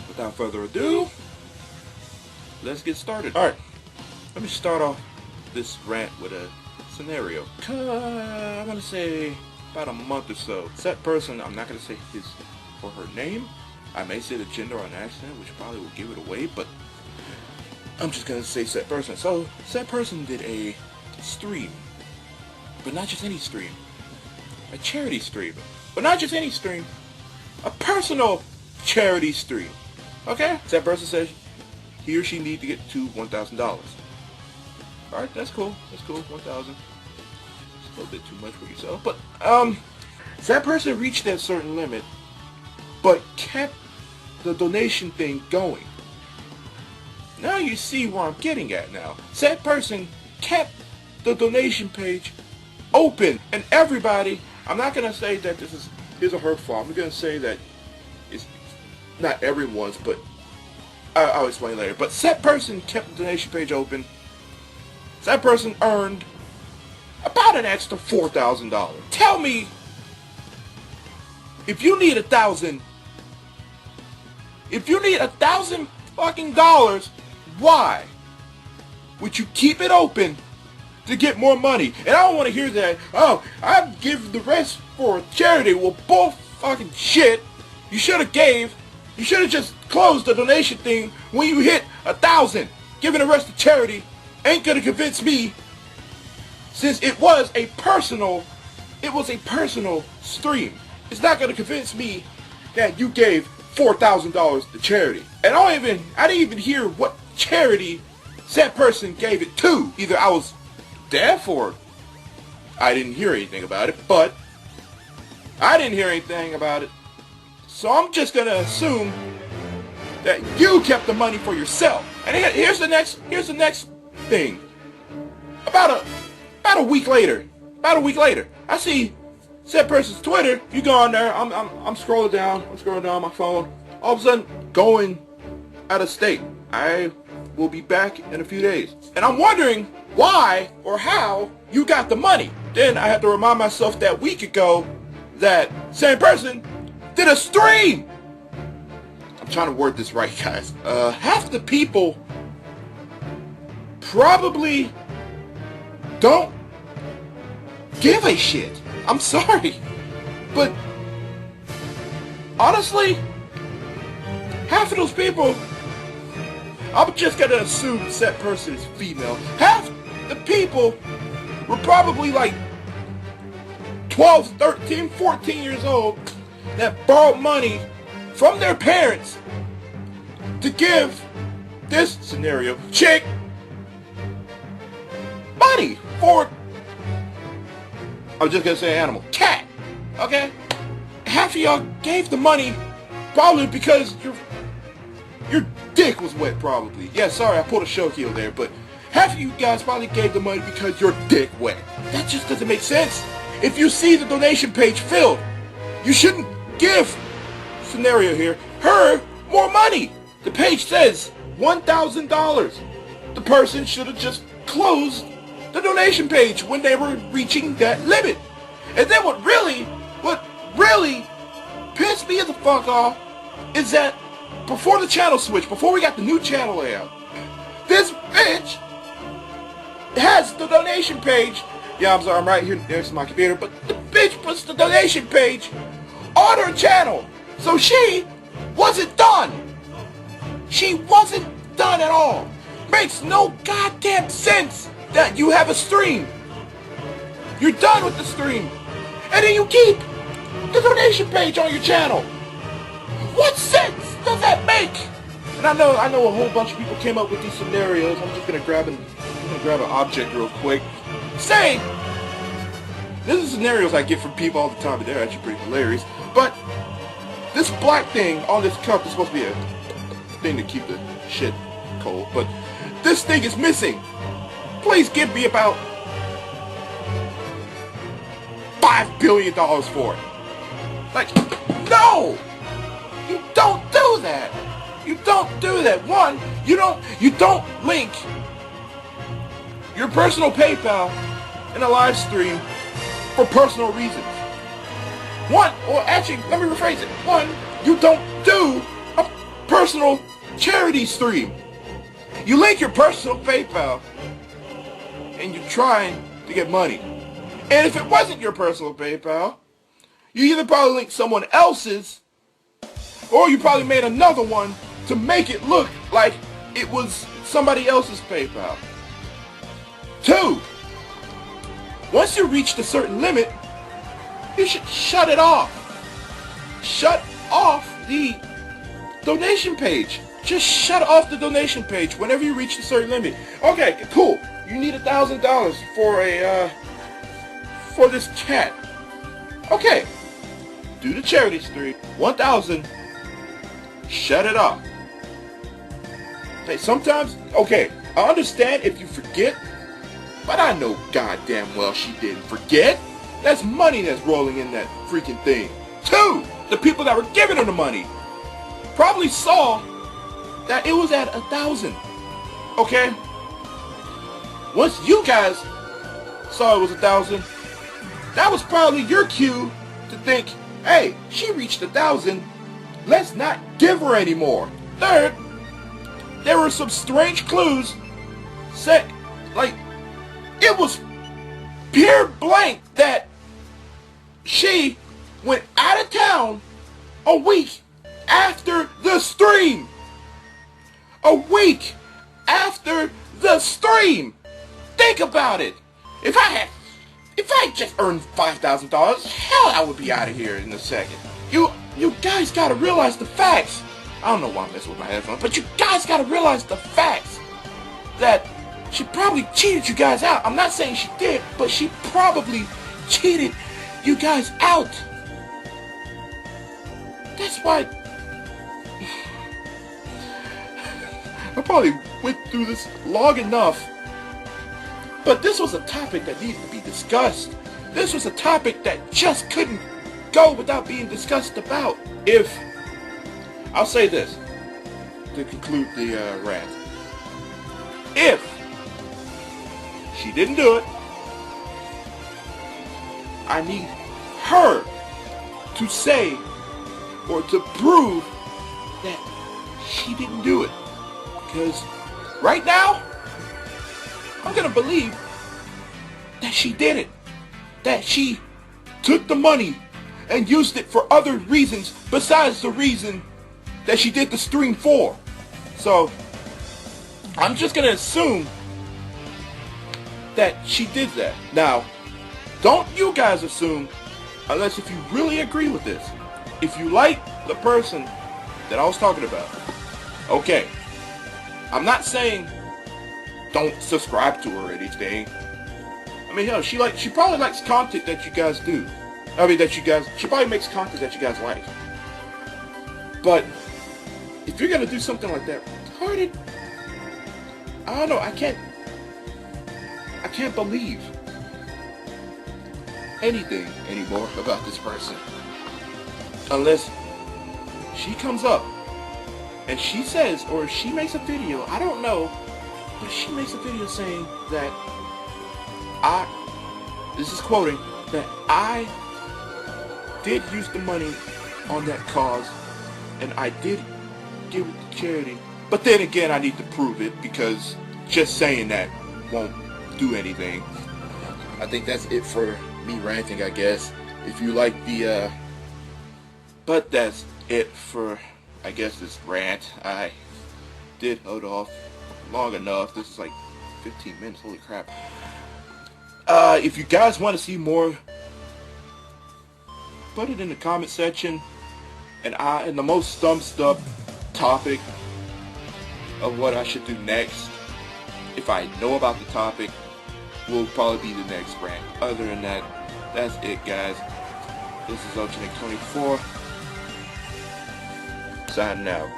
without further ado, let's get started. Alright, let me start off this rant with a scenario. I want to say about a month or so. Said person, I'm not going to say his or her name. I may say the gender on accident, which probably will give it away, but I'm just going to say said person. So, said person did a stream, but not just any stream. A charity stream, but not just any stream. A personal charity stream. Okay? Said person says he or she need to get to $1,000. Alright, that's cool. That's cool. 1,000. It's a little bit too much for yourself. But, that person reached that certain limit, but kept the donation thing going. Now you see where I'm getting at now. Said person kept the donation page open. And everybody, I'm not going to say that this is his or her fault. I'm going to say that it's not everyone's, but I'll explain later. But said person kept the donation page open. That person earned about an extra $4,000. Tell me, if you need $1,000, fucking dollars, why would you keep it open to get more money? And I don't want to hear that, oh, I'd give the rest for charity. Well, bull fucking shit. You should have just closed the donation thing when you hit 1,000. Giving the rest to charity ain't gonna convince me, since it was a personal stream. It's not gonna convince me that you gave $4,000 to charity. And I didn't even hear what charity that person gave it to. Either I was deaf or I didn't hear anything about it, but I didn't hear anything about it. So I'm just gonna assume that you kept the money for yourself. And here's the next thing. About a week later, I see said person's Twitter. You go on there. I'm scrolling down my phone. All of a sudden, going out of state. I will be back in a few days, and I'm wondering why or how you got the money. Then I had to remind myself that week ago that same person did a stream. I'm trying to word this right, guys. Half the people probably don't give a shit. I'm sorry, but honestly, half of those people, I'm just gonna assume said person is female. Half the people were probably like 12, 13, 14 years old that borrowed money from their parents to give this scenario chick money for, I'm just gonna say animal, cat. Okay? Half of y'all gave the money probably because your dick was wet, probably. Yeah, sorry, I pulled a show heel there, but half of you guys probably gave the money because your dick wet. That just doesn't make sense. If you see the donation page filled, you shouldn't give, scenario here, her more money. The page says $1,000. The person should have just closed the donation page when they were reaching that limit. And then what really pissed me the fuck off is that before the channel switch, before we got the new channel layout, this bitch has the donation page. Yeah, I'm sorry, I'm right here next to my computer, but the bitch puts the donation page on her channel. So she wasn't done. She wasn't done at all. Makes no goddamn sense that you have a stream. You're done with the stream. And then you keep the donation page on your channel. What sense does that make? And I know a whole bunch of people came up with these scenarios. I'm just gonna grab an object real quick. Say, this is scenarios I get from people all the time, but they're actually pretty hilarious. But this black thing on this cup is supposed to be a thing to keep the shit cold, but this thing is missing. Please give me about $5 billion for it. Like, no! You don't do that! You don't do that. One, you don't link your personal PayPal in a live stream for personal reasons. One, or actually, let me rephrase it. One, you don't do a personal charity stream. You link your personal PayPal and you're trying to get money. And if it wasn't your personal PayPal, you either probably linked someone else's, or you probably made another one to make it look like it was somebody else's PayPal. 2, once you reached a certain limit, you should shut it off. Shut off the donation page. Just shut off the donation page whenever you reach a certain limit. Okay, cool. You need $1,000 for this cat. Okay. Do the charity stream. 1,000. Shut it off. Hey, sometimes, okay, I understand if you forget, but I know goddamn well she didn't forget. That's money that's rolling in that freaking thing. 2, the people that were giving her the money probably saw that it was at 1,000. Okay? Once you guys saw it was 1,000, that was probably your cue to think, hey, she reached 1,000. Let's not give her any more. 3rd, there were some strange clues set, like, it was pure blank that she went out of town a week after the stream. A week after the stream. Think about it. If I just earned $5,000, hell, I would be out of here in a second. You guys gotta realize the facts. I don't know why I'm messing with my headphones, but you guys gotta realize the facts. That she probably cheated you guys out. I'm not saying she did, but she probably cheated you guys out. That's why I probably went through this long enough. But this was a topic that needed to be discussed. This was a topic that just couldn't go without being discussed about. I'll say this to conclude the rant. If she didn't do it, I need her to say or to prove that she didn't do it. Because right now, I'm going to believe that she did it. That she took the money and used it for other reasons besides the reason that she did the stream for. So, I'm just going to assume that she did that. Now, don't you guys assume, unless if you really agree with this. If you like the person that I was talking about, okay. I'm not saying don't subscribe to her or anything. I mean, hell, she probably likes content that you guys do. She probably makes content that you guys like. But if you're gonna do something like that, retarded, I don't know, I can't believe anything anymore about this person. Unless she comes up and she says, or she makes a video, I don't know, but she makes a video saying that this is quoting, that I did use the money on that cause and I did give it to charity. But then again, I need to prove it, because just saying that won't do anything. I think that's it for me ranting, I guess. If you like the but that's it for, I guess, this rant. I did hold off long enough. This is like 15 minutes, holy crap. If you guys want to see more, put it in the comment section, and the most thumbs up topic of what I should do next, if I know about the topic, will probably be the next rant. Other than that, that's it, guys. This is UltraNick 24, signing out.